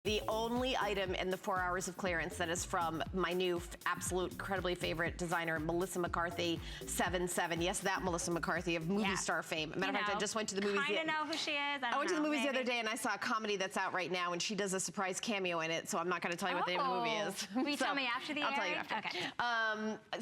the only item in the 4 hours of clearance that is from my new absolute incredibly favorite designer, Melissa McCarthy 7.7. Yes, that Melissa McCarthy of movie star fame. Matter of fact, I just went to the movies. Kinda know who she is. I went to the movies the other day and I saw a comedy that's out right now and she does a surprise cameo in it, so I'm not going to tell you what the name of the movie is. Will you tell me after the air? I'll tell you after. Okay.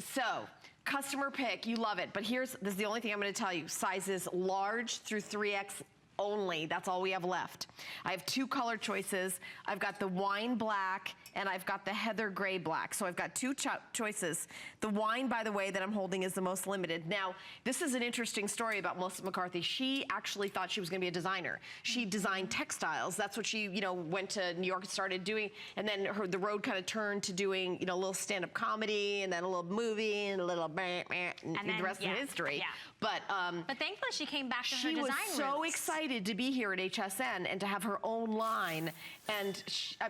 So, customer pick, you love it, but this is the only thing I'm going to tell you. Sizes large through 3X only. That's all we have left. I have 2 color choices. I've got the wine black and I've got the heather gray black. So I've got 2 choices. The wine, by the way, that I'm holding is the most limited. Now, this is an interesting story about Melissa McCarthy. She actually thought she was going to be a designer. She designed textiles. That's what she, went to New York and started doing. And then the road kind of turned to doing, a little stand-up comedy and then a little movie and a little and the rest is history. Yeah. But thankfully she came back to her design roots. She was so roots. excited to be here at HSN and to have her own line. And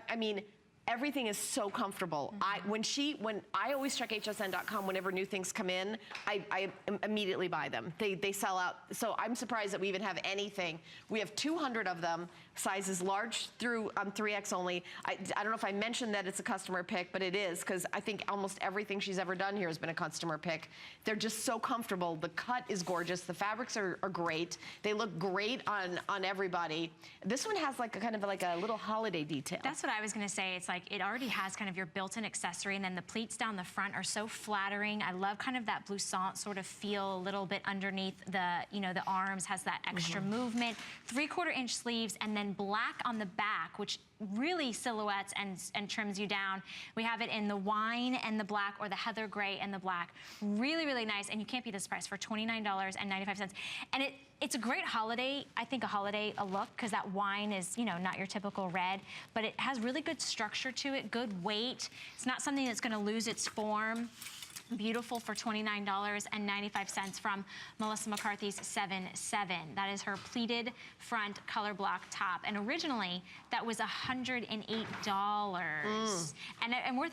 I mean, everything is so comfortable. When I always check hsn.com whenever new things come in, I immediately buy them. They sell out. So I'm surprised that we even have anything. We have 200 of them, sizes large through 3X only. I don't know if I mentioned that it's a customer pick, but it is, because I think almost everything she's ever done here has been a customer pick. They're just so comfortable. The cut is gorgeous. The fabrics are great. They look great on everybody. This one has like a little holiday detail. That's what I was gonna say. It's like it already has kind of your built-in accessory, and then the pleats down the front are so flattering. I love kind of that blouson sort of feel a little bit underneath the, the arms, has that extra movement. 3/4 inch sleeves, and then black on the back, which really silhouettes and trims you down. We have it in the wine and the black, or the heather gray and the black. Really, really nice, and you can't beat this price for $29.95. And it's a great holiday, I think a look, because that wine is, not your typical red, but it has really good structure to it, good weight. It's not something that's gonna lose its form. Beautiful for $29.95 from Melissa McCarthy's 7.7. That is her pleated front color block top. And originally, that was $108. And we're